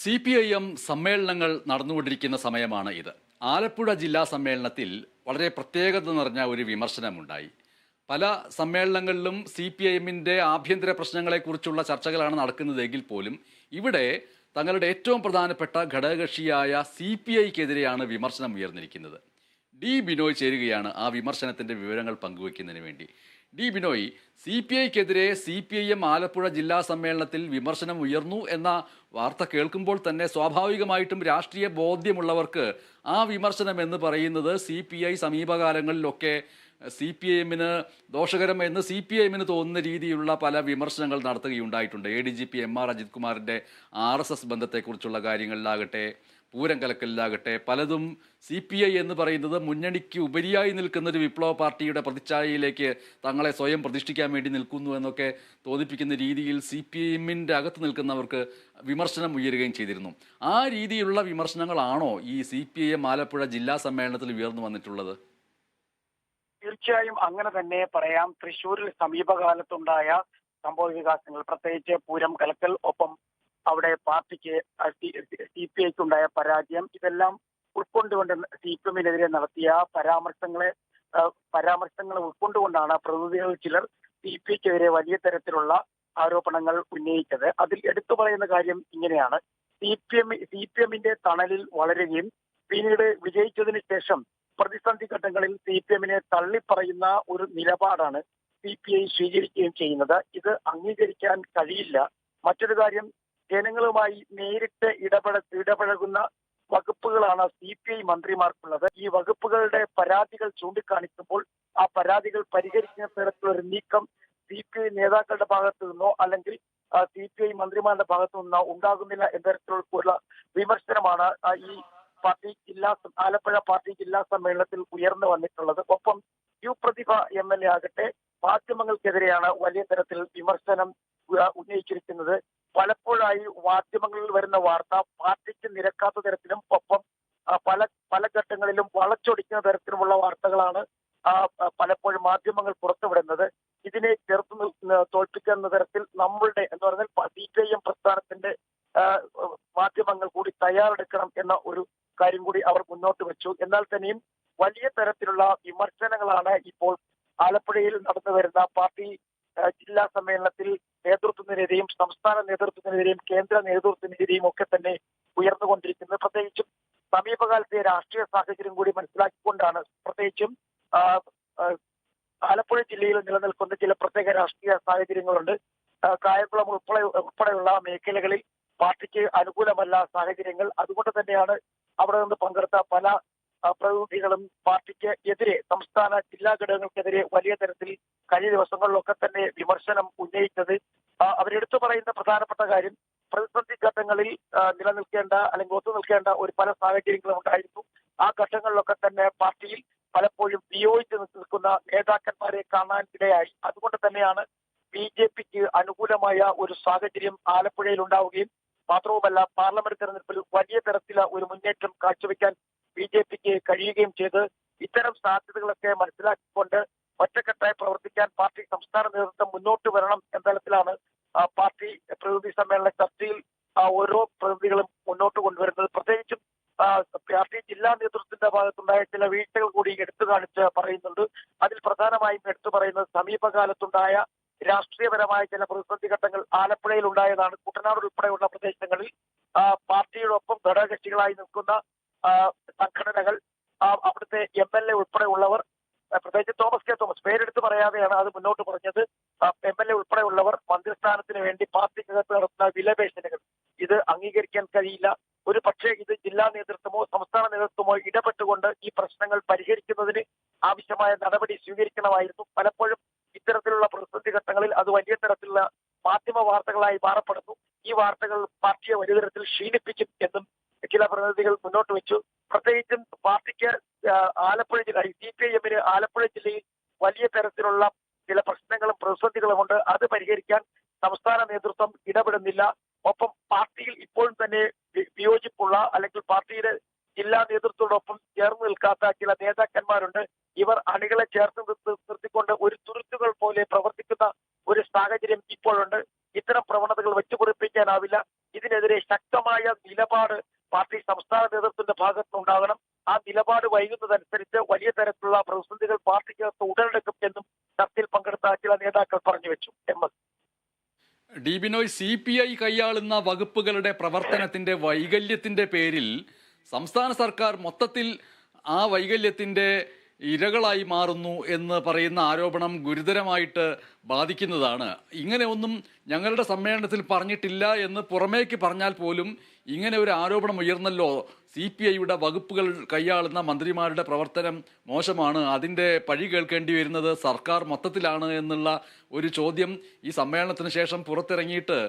CPIM സമ്മേളനങ്ങൾ നടന്നുകൊണ്ടിരിക്കുന്ന സമയമാണ് ഇത്. ആലപ്പുഴ ജില്ലാ സമ്മേളനത്തിൽ വളരെ പ്രത്യേകത നിറഞ്ഞ ഒരു വിമർശനമുണ്ടായി. പല സമ്മേളനങ്ങളിലും CPIMന്റെ ആഭ്യന്തര പ്രശ്നങ്ങളെക്കുറിച്ചുള്ള ചർച്ചകളാണ് നടക്കുന്നതെങ്കിൽ പോലും ഇവിടെ തങ്ങളുടെ ഏറ്റവും പ്രധാനപ്പെട്ട ഘടകകക്ഷിയായ CPIക്കെതിരെയാണ് വിമർശനം ഉയർന്നിരിക്കുന്നത്. ഡി ബിനോയ് ചേരുകയാണ് ആ വിമർശനത്തിന്റെ വിവരങ്ങൾ പങ്കുവയ്ക്കുന്നതിന് വേണ്ടി. ഡി ബിനോയ്, CPIക്കെതിരെ CPIM ആലപ്പുഴ ജില്ലാ സമ്മേളനത്തിൽ വിമർശനം ഉയർന്നു എന്ന വാർത്ത കേൾക്കുമ്പോൾ തന്നെ സ്വാഭാവികമായിട്ടും രാഷ്ട്രീയ ബോധ്യമുള്ളവർക്ക് ആ വിമർശനം എന്ന് പറയുന്നത് CPI സമീപകാലങ്ങളിലൊക്കെ CPIMന് ദോഷകരം എന്ന് CPIMന് തോന്നുന്ന രീതിയിലുള്ള പല വിമർശനങ്ങൾ നടത്തുകയുണ്ടായിട്ടുണ്ട്. ADGP MR അജിത് കുമാറിൻ്റെ RSS ബന്ധത്തെക്കുറിച്ചുള്ള കാര്യങ്ങളിലാകട്ടെ, പൂരം കലക്കലിലാകട്ടെ, പലതും CPI എന്ന് പറയുന്നത് മുന്നണിക്ക് ഉപരിയായി നിൽക്കുന്ന ഒരു വിപ്ലവ പാർട്ടിയുടെ പ്രതിച്ഛായയിലേക്ക് തങ്ങളെ സ്വയം പ്രതിഷ്ഠിക്കാൻ വേണ്ടി നിൽക്കുന്നു എന്നൊക്കെ തോന്നിപ്പിക്കുന്ന രീതിയിൽ CPIMന്റെ അകത്ത് നിൽക്കുന്നവർക്ക് വിമർശനം ഉയരുകയും ചെയ്തിരുന്നു. ആ രീതിയിലുള്ള വിമർശനങ്ങളാണോ ഈ CPIM ആലപ്പുഴ ജില്ലാ സമ്മേളനത്തിൽ ഉയർന്നു വന്നിട്ടുള്ളത്? തീർച്ചയായും അങ്ങനെ തന്നെ പറയാം. തൃശ്ശൂരിൽ സമീപകാലത്തുണ്ടായ സംഭവ വികാസങ്ങൾ, പ്രത്യേകിച്ച് പൂരം കലക്കൽ, ഒപ്പം അവിടെ പാർട്ടിക്ക് CPIക്കുണ്ടായ പരാജയം, ഇതെല്ലാം ഉൾക്കൊണ്ടുകൊണ്ട് CPIMനെതിരെ നടത്തിയ പരാമർശങ്ങൾ ഉൾക്കൊണ്ടുകൊണ്ടാണ് പ്രതിനിധികൾ ചിലർ CPIക്കെതിരെ വലിയ തരത്തിലുള്ള ആരോപണങ്ങൾ ഉന്നയിച്ചത്. അതിൽ എടുത്തു പറയുന്ന കാര്യം ഇങ്ങനെയാണ്: CPIMന്റെ തണലിൽ വളരുകയും പിന്നീട് വിജയിച്ചതിന് ശേഷം പ്രതിസന്ധി ഘട്ടങ്ങളിൽ CPIMനെ തള്ളിപ്പറയുന്ന ഒരു നിലപാടാണ് CPI സ്വീകരിക്കുകയും ചെയ്യുന്നത്. ഇത് അംഗീകരിക്കാൻ കഴിയില്ല. മറ്റൊരു കാര്യം, ജനങ്ങളുമായി നേരിട്ട് ഇടപഴകുന്ന വകുപ്പുകളാണ് CPI മന്ത്രിമാർക്കുള്ളത്. ഈ വകുപ്പുകളുടെ പരാതികൾ ചൂണ്ടിക്കാണിക്കുമ്പോൾ ആ പരാതികൾ പരിഹരിക്കുന്ന തരത്തിലൊരു നീക്കം CPI നേതാക്കളുടെ ഭാഗത്തു നിന്നോ അല്ലെങ്കിൽ CPI മന്ത്രിമാരുടെ ഭാഗത്തു നിന്നോ ഉണ്ടാകുന്നില്ല എന്ന തരത്തിലുള്ള വിമർശനമാണ് ഈ ആലപ്പുഴ പാർട്ടി ജില്ലാ സമ്മേളനത്തിൽ ഉയർന്നു വന്നിട്ടുള്ളത്. ഒപ്പം പ്രതിഭ MLA ആകട്ടെ മാധ്യമങ്ങൾക്കെതിരെയാണ് വലിയ തരത്തിൽ വിമർശനം ഉന്നയിച്ചിരിക്കുന്നത്. പലപ്പോഴായി മാധ്യമങ്ങളിൽ വരുന്ന വാർത്ത പാർട്ടിക്ക് നിരക്കാത്ത തരത്തിലും ഒപ്പം പല ഘട്ടങ്ങളിലും വളച്ചൊടിക്കുന്ന തരത്തിലുമുള്ള വാർത്തകളാണ് പലപ്പോഴും മാധ്യമങ്ങൾ പുറത്തുവിടുന്നത്. ഇതിനെ തോൽപ്പിക്കുന്ന തരത്തിൽ നമ്മളുടെ എന്ന് പറഞ്ഞാൽ CPIM പ്രസ്ഥാനത്തിന്റെ മാധ്യമങ്ങൾ കൂടി തയ്യാറെടുക്കണം എന്ന ഒരു കാര്യം കൂടി അവർ മുന്നോട്ട് വെച്ചു. എന്നാൽ തന്നെയും വലിയ തരത്തിലുള്ള വിമർശനങ്ങളാണ് ഇപ്പോൾ ആലപ്പുഴയിൽ നടന്നു വരുന്ന പാർട്ടി ജില്ലാ സമ്മേളനത്തിൽ നേതൃത്വത്തിനെതിരെയും സംസ്ഥാന നേതൃത്വത്തിനെതിരെയും കേന്ദ്ര നേതൃത്വത്തിനെതിരെയും ഒക്കെ തന്നെ ഉയർന്നുകൊണ്ടിരിക്കുന്നത്. പ്രത്യേകിച്ചും സമീപകാലത്തെ രാഷ്ട്രീയ സാഹചര്യം കൂടി മനസ്സിലാക്കിക്കൊണ്ടാണ്. പ്രത്യേകിച്ചും ആലപ്പുഴ ജില്ലയിൽ നിലനിൽക്കുന്ന ചില പ്രത്യേക രാഷ്ട്രീയ സാഹചര്യങ്ങളുണ്ട്. കായംകുളം ഉൾപ്പെടെയുള്ള മേഖലകളിൽ പാർട്ടിക്ക് അനുകൂലമല്ല സാഹചര്യങ്ങൾ. അതുകൊണ്ട് തന്നെയാണ് അവിടെ നിന്ന് പങ്കെടുത്ത പല പ്രതിനിധികളും പാർട്ടിക്ക് എതിരെ, സംസ്ഥാന ജില്ലാ ഘടകങ്ങൾക്കെതിരെ വലിയ തരത്തിൽ കഴിഞ്ഞ ദിവസങ്ങളിലൊക്കെ തന്നെ വിമർശനം ഉന്നയിച്ചത്. അവരെടുത്തു പറയുന്ന പ്രധാനപ്പെട്ട കാര്യം, പ്രതിസന്ധി ഘട്ടങ്ങളിൽ നിലനിൽക്കേണ്ട അല്ലെങ്കിൽ ഒത്തുനിൽക്കേണ്ട ഒരു പല സാഹചര്യങ്ങളും ഉണ്ടായിരുന്നു. ആ ഘട്ടങ്ങളിലൊക്കെ തന്നെ പാർട്ടിയിൽ പലപ്പോഴും വിയോജിച്ച് നിൽക്കുന്ന നേതാക്കന്മാരെ കാണാൻ ഇടയായി. അതുകൊണ്ട് തന്നെയാണ് BJPക്ക് അനുകൂലമായ ഒരു സാഹചര്യം ആലപ്പുഴയിൽ ഉണ്ടാവുകയും മാത്രവുമല്ല പാർലമെന്റ് തെരഞ്ഞെടുപ്പിൽ വലിയ തരത്തിലുള്ള ഒരു മുന്നേറ്റം കാഴ്ചവെക്കാൻ BJPക്ക് കഴിയുകയും ചെയ്ത്. ഇത്തരം സാധ്യതകളൊക്കെ മനസ്സിലാക്കിക്കൊണ്ട് ഒറ്റക്കെട്ടായി പ്രവർത്തിക്കാൻ പാർട്ടി സംസ്ഥാന നേതൃത്വം മുന്നോട്ട് വരണം എന്ന തലത്തിലാണ് പാർട്ടി പ്രതിനിധി സമ്മേളന ചർച്ചയിൽ ഓരോ പ്രതിനിധികളും മുന്നോട്ട് കൊണ്ടുവരുന്നത്. പ്രത്യേകിച്ചും പാർട്ടി ജില്ലാ നേതൃത്വത്തിന്റെ ഭാഗത്തുണ്ടായ ചില വീഴ്ചകൾ കൂടി എടുത്തു കാണിച്ച് പറയുന്നുണ്ട്. അതിൽ പ്രധാനമായും എടുത്തു പറയുന്നത് സമീപകാലത്തുണ്ടായ രാഷ്ട്രീയപരമായ ചില പ്രതിസന്ധി ഘട്ടങ്ങൾ ആലപ്പുഴയിൽ ഉണ്ടായതാണ്. കുട്ടനാട് ഉൾപ്പെടെയുള്ള പ്രദേശങ്ങളിൽ പാർട്ടിയോടൊപ്പം ഘടകകക്ഷികളായി നിൽക്കുന്ന സംഘടനകൾ, അവിടുത്തെ MLA ഉൾപ്പെടെയുള്ളവർ, പ്രത്യേകിച്ച് തോമസ് കെ തോമസ് പേരെടുത്ത് പറയാതെയാണ് അത് മുന്നോട്ട് പറഞ്ഞത്, MLA ഉൾപ്പെടെയുള്ളവർ മന്ത്രിസ്ഥാനത്തിന് വേണ്ടി പാർട്ടിക്കകത്ത് നടത്തുന്ന വിലപേശലുകൾ ഇത് അംഗീകരിക്കാൻ കഴിയില്ല. ഒരു പക്ഷേ ഇത് ജില്ലാ നേതൃത്വമോ സംസ്ഥാന നേതൃത്വമോ ഇടപെട്ടുകൊണ്ട് ഈ പ്രശ്നങ്ങൾ പരിഹരിക്കുന്നതിന് ആവശ്യമായ നടപടി സ്വീകരിക്കണമായിരുന്നു. പലപ്പോഴും ഇത്തരത്തിലുള്ള പ്രതിസന്ധി ഘട്ടങ്ങളിൽ അത് വലിയ തരത്തിലുള്ള മാധ്യമ വാർത്തകളായി മാറപ്പെടുന്നു. ഈ വാർത്തകൾ പാർട്ടിയെ വലിയ തരത്തിൽ ക്ഷീണിപ്പിക്കും എന്നും ചില പ്രതിനിധികൾ മുന്നോട്ട് വെച്ചു. പ്രത്യേകിച്ചും പാർട്ടിക്ക് ആലപ്പുഴ ജില്ല, CPIMന് ആലപ്പുഴ ജില്ലയിൽ വലിയ തരത്തിലുള്ള ചില പ്രശ്നങ്ങളും പ്രതിസന്ധികളുമുണ്ട്. അത് പരിഹരിക്കാൻ സംസ്ഥാന നേതൃത്വം ഇടപെടുന്നില്ല. ഒപ്പം പാർട്ടിയിൽ ഇപ്പോഴും തന്നെ വിയോജിപ്പുള്ള അല്ലെങ്കിൽ പാർട്ടിയുടെ ജില്ലാ നേതൃത്വത്തോടൊപ്പം ചേർന്ന് നിൽക്കാത്ത ചില നേതാക്കന്മാരുണ്ട്. ഇവർ അണികളെ ചേർത്ത് നിർത്തിക്കൊണ്ട് ഒരു തുരുത്തുകൾ പോലെ പ്രവർത്തിക്കുന്ന ഒരു സാഹചര്യം ഇപ്പോഴുണ്ട്. ഇത്തരം പ്രവണതകൾ വെച്ചുപൊറിപ്പിക്കാനാവില്ല. ഇതിനെതിരെ ശക്തമായ നിലപാട് പാർട്ടി സംസ്ഥാന നേതൃത്വത്തിന്റെ ഭാഗത്തുനിന്നുണ്ടാകണം. ആ നിലപാട് വൈകുന്നതനുസരിച്ച് വലിയ തരത്തിലുള്ള പ്രതിസന്ധികൾ പാർട്ടിക്കകത്ത് ഉടലെടുക്കും എന്നും ചർച്ചയിൽ പങ്കെടുത്ത ചില നേതാക്കൾ പറഞ്ഞു വെച്ചു. എം.എസ്. ഡി ബിനോയ്, CPI കൈയാളുന്ന വകുപ്പുകളുടെ പ്രവർത്തനത്തിന്റെ വൈകല്യത്തിന്റെ പേരിൽ സംസ്ഥാന സർക്കാർ മൊത്തത്തിൽ ആ വൈകല്യത്തിന്റെ ഇരകളായി മാറുന്നു എന്ന് പറയുന്ന ആരോപണം ഗുരുതരമായിട്ട് ബാധിക്കുന്നതാണ്. ഇങ്ങനെ ഒന്നും ഞങ്ങളുടെ സമ്മേളനത്തിൽ പറഞ്ഞിട്ടില്ല എന്ന് പുറമേക്ക് പറഞ്ഞാൽ പോലും ഇങ്ങനെ ഒരു ആരോപണം ഉയർന്നല്ലോ. CPIയുടെ വകുപ്പുകൾ കൈയാളുന്ന മന്ത്രിമാരുടെ പ്രവർത്തനം മോശമാണ്, അതിൻ്റെ പഴി കേൾക്കേണ്ടി വരുന്നത് സർക്കാർ മൊത്തത്തിലാണ് എന്നുള്ള ഒരു ചോദ്യം ഈ സമ്മേളനത്തിന് ശേഷം പുറത്തിറങ്ങിയിട്ട്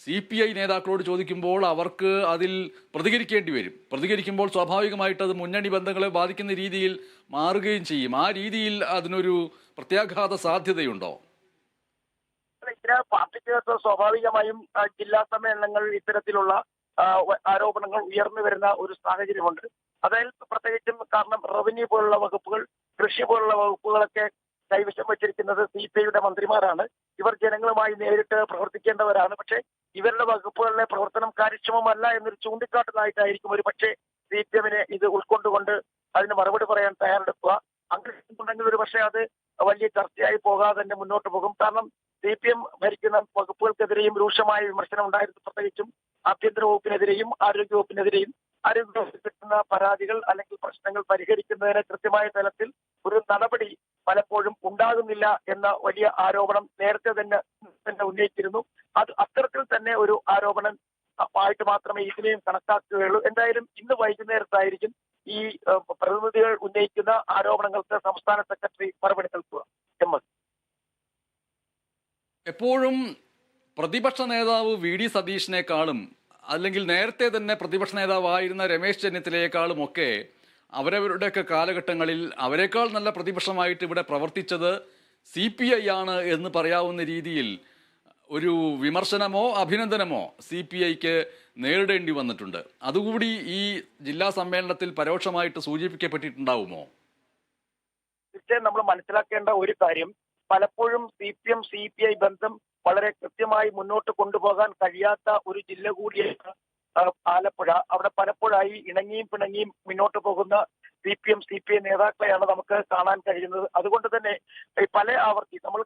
CPI നേതാക്കളോട് ചോദിക്കുമ്പോൾ അവർക്ക് അതിൽ പ്രതികരിക്കേണ്ടി വരും. പ്രതികരിക്കുമ്പോൾ സ്വാഭാവികമായിട്ട് അത് മുന്നണി ബന്ധങ്ങളെ ബാധിക്കുന്ന രീതിയിൽ മാറുകയും ചെയ്യും. ആ രീതിയിൽ അതിനൊരു പ്രത്യാഘാത സാധ്യതയുണ്ടോ? പാർട്ടിക്കകത്ത് സ്വാഭാവികമായും ജില്ലാ സമ്മേളനങ്ങളിൽ ഇത്തരത്തിലുള്ള ആരോപണങ്ങൾ ഉയർന്നു വരുന്ന ഒരു സാഹചര്യമുണ്ട്. അതായത് പ്രത്യേകിച്ചും കാരണം റവന്യൂ പോലുള്ള വകുപ്പുകൾ, കൃഷി പോലുള്ള വകുപ്പുകളൊക്കെ കൈവശം വെച്ചിരിക്കുന്നത് CPIയുടെ മന്ത്രിമാരാണ്. ഇവർ ജനങ്ങളുമായി നേരിട്ട് പ്രവർത്തിക്കേണ്ടവരാണ്. പക്ഷേ ഇവരുടെ വകുപ്പുകളിലെ പ്രവർത്തനം കാര്യക്ഷമമല്ല എന്നൊരു ചൂണ്ടിക്കാട്ടലായിട്ടായിരിക്കും ഒരു പക്ഷേ CPMനെ ഇത് ഉൾക്കൊണ്ടുകൊണ്ട് അതിന് മറുപടി പറയാൻ തയ്യാറെടുക്കുക. അങ്ങനെ ഒരു പക്ഷേ അത് വലിയ ചർച്ചയായി പോകാതെ തന്നെ മുന്നോട്ട് പോകും. കാരണം CPM ഭരിക്കുന്ന വകുപ്പുകൾക്കെതിരെയും രൂക്ഷമായ വിമർശനം ഉണ്ടായിരുന്നു. പ്രത്യേകിച്ചും ആഭ്യന്തര വകുപ്പിനെതിരെയും ആരോഗ്യ വകുപ്പിനെതിരെയും. ആരോഗ്യ വകുപ്പിൽ കിട്ടുന്ന പരാതികൾ അല്ലെങ്കിൽ പ്രശ്നങ്ങൾ പരിഹരിക്കുന്നതിന് കൃത്യമായ തലത്തിൽ ഒരു നടപടി പലപ്പോഴും ഉണ്ടാകുന്നില്ല എന്ന വലിയ ആരോപണം നേരത്തെ തന്നെ ഉന്നയിച്ചിരുന്നു. അത് അത്തരത്തിൽ തന്നെ ഒരു ആരോപണം ആയിട്ട് മാത്രമേ ഇതിനെയും കണക്കാക്കുകയുള്ളൂ. എന്തായാലും ഇന്ന് വൈകുന്നേരത്തായിരിക്കും ഈ പ്രതിനിധികൾ ഉന്നയിക്കുന്ന ആരോപണങ്ങൾക്ക് സംസ്ഥാന സെക്രട്ടറി മറുപടി നൽകുക. എം.എസ്. എപ്പോഴും പ്രതിപക്ഷ നേതാവ് VD സതീഷിനേക്കാളും അല്ലെങ്കിൽ നേരത്തെ തന്നെ പ്രതിപക്ഷ നേതാവായിരുന്ന രമേശ് ചെന്നിത്തലയെക്കാളും ഒക്കെ അവരവരുടെയൊക്കെ കാലഘട്ടങ്ങളിൽ അവരെക്കാൾ നല്ല പ്രതിപക്ഷമായിട്ട് ഇവിടെ പ്രവർത്തിച്ചത് CPI ആണ് എന്ന് പറയാവുന്ന രീതിയിൽ ഒരു വിമർശനമോ അഭിനന്ദനമോ CPIക്ക് നേരിടേണ്ടി വന്നിട്ടുണ്ട്. അതുകൂടി ഈ ജില്ലാ സമ്മേളനത്തിൽ പരോക്ഷമായിട്ട് സൂചിപ്പിക്കപ്പെട്ടിട്ടുണ്ടാവുമോ? തീർച്ചയായും നമ്മൾ മനസ്സിലാക്കേണ്ട ഒരു കാര്യം, പലപ്പോഴും CPI ബന്ധം വളരെ കൃത്യമായി മുന്നോട്ട് കൊണ്ടുപോകാൻ കഴിയാത്ത ഒരു ജില്ല കൂടിയാണ് ആലപ്പുഴ. അവിടെ പലപ്പോഴായി ഇണങ്ങിയും പിണങ്ങിയും മുന്നോട്ട് പോകുന്ന CPI നേതാക്കളെയാണ് നമുക്ക് കാണാൻ കഴിയുന്നത്. അതുകൊണ്ട് തന്നെ പല ആവർത്തി നമ്മൾ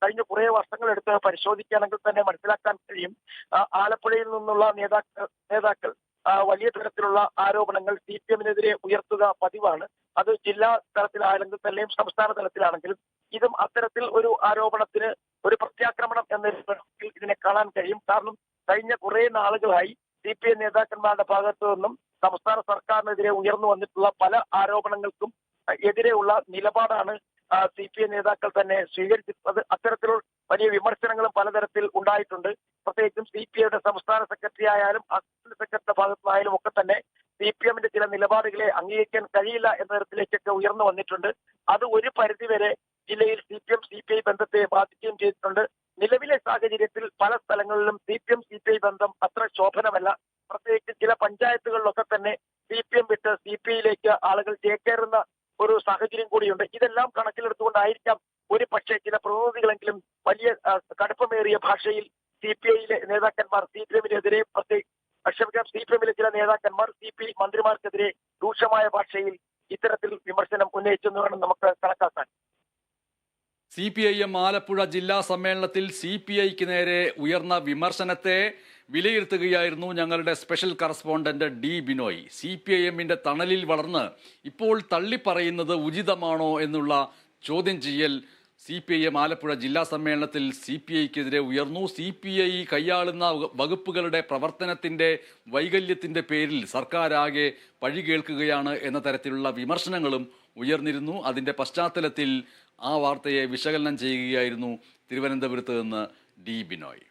കഴിഞ്ഞ കുറേ വർഷങ്ങൾ എടുത്ത് പരിശോധിക്കുകയാണെങ്കിൽ തന്നെ മനസ്സിലാക്കാൻ കഴിയും, ആലപ്പുഴയിൽ നിന്നുള്ള നേതാക്കൾ വലിയ തരത്തിലുള്ള ആരോപണങ്ങൾ CPMനെതിരെ ഉയർത്തുക പതിവാണ്. അത് ജില്ലാ തലത്തിലാണെങ്കിൽ തന്നെയും സംസ്ഥാന തലത്തിലാണെങ്കിലും ഇതും അത്തരത്തിൽ ഒരു ആരോപണത്തിന് ഒരു പ്രത്യാക്രമണം എന്ന ഇതിനെ കാണാൻ കഴിയും. കാരണം കഴിഞ്ഞ കുറെ നാളുകളായി CPI നേതാക്കന്മാരുടെ ഭാഗത്തു നിന്നും സംസ്ഥാന സർക്കാരിനെതിരെ ഉയർന്നു വന്നിട്ടുള്ള പല ആരോപണങ്ങൾക്കും എതിരെയുള്ള നിലപാടാണ് CPI നേതാക്കൾ തന്നെ സ്വീകരിച്ചിട്ടുള്ളത്. അത്തരത്തിലുള്ള വലിയ വിമർശനങ്ങളും പലതരത്തിൽ ഉണ്ടായിട്ടുണ്ട്. പ്രത്യേകിച്ചും CPIയുടെ സംസ്ഥാന സെക്രട്ടറി ആയാലും അസിസ്റ്റന്റ് സെക്രട്ടറിയുടെ ഭാഗത്തായാലും ഒക്കെ തന്നെ CPMന്റെ ചില നിലപാടുകളെ അംഗീകരിക്കാൻ കഴിയില്ല എന്ന തരത്തിലേക്കൊക്കെ ഉയർന്നു വന്നിട്ടുണ്ട്. അത് ഒരു പരിധിവരെ ജില്ലയിൽ CPI ബന്ധത്തെ ബാധിക്കുകയും ചെയ്തിട്ടുണ്ട്. നിലവിലെ സാഹചര്യത്തിൽ പല സ്ഥലങ്ങളിലും CPI ബന്ധം അത്ര ശോഭനമല്ല. പ്രത്യേകിച്ച് ചില പഞ്ചായത്തുകളിലൊക്കെ തന്നെ CPM വിട്ട് CPIയിലേക്ക് ആളുകൾ ചേക്കേറുന്ന ഒരു സാഹചര്യം കൂടിയുണ്ട്. ഇതെല്ലാം കണക്കിലെടുത്തുകൊണ്ടായിരിക്കാം ഒരു പക്ഷേ ചില പ്രതിനിധികളെങ്കിലും വലിയ കടുപ്പമേറിയ ഭാഷയിൽ CPIയിലെ നേതാക്കന്മാർ CPMനെതിരെ CPMിലെ ചില നേതാക്കന്മാർ CPI മന്ത്രിമാർക്കെതിരെ രൂക്ഷമായ ഭാഷയിൽ ഇത്തരത്തിൽ വിമർശനം ഉന്നയിച്ചെന്ന് വേണം നമുക്ക് കണക്കാക്കാൻ. CPIM ആലപ്പുഴ ജില്ലാ സമ്മേളനത്തിൽ CPIക്ക് നേരെ ഉയർന്ന വിമർശനത്തെ വിലയിരുത്തുകയായിരുന്നു ഞങ്ങളുടെ സ്പെഷ്യൽ കറസ്പോണ്ടന്റ് D ബിനോയ്. CPIMന്റെ തണലിൽ വളർന്ന് ഇപ്പോൾ തള്ളിപ്പറയുന്നത് ഉചിതമാണോ എന്നുള്ള ചോദ്യം ചെയ്യൽ CPIM ആലപ്പുഴ ജില്ലാ സമ്മേളനത്തിൽ CPIക്കെതിരെ ഉയർന്നു. CPI കൈയാളുന്ന വകുപ്പുകളുടെ പ്രവർത്തനത്തിന്റെ വൈകല്യത്തിന്റെ പേരിൽ സർക്കാരാകെ പഴി കേൾക്കുകയാണ് എന്ന തരത്തിലുള്ള വിമർശനങ്ങളും ഉയർന്നിരുന്നു. അതിന്റെ പശ്ചാത്തലത്തിൽ ആ വാർത്തയെ വിശകലനം ചെയ്യുകയായിരുന്നു തിരുവനന്തപുരത്ത് നിന്ന് D ബിനോയ്.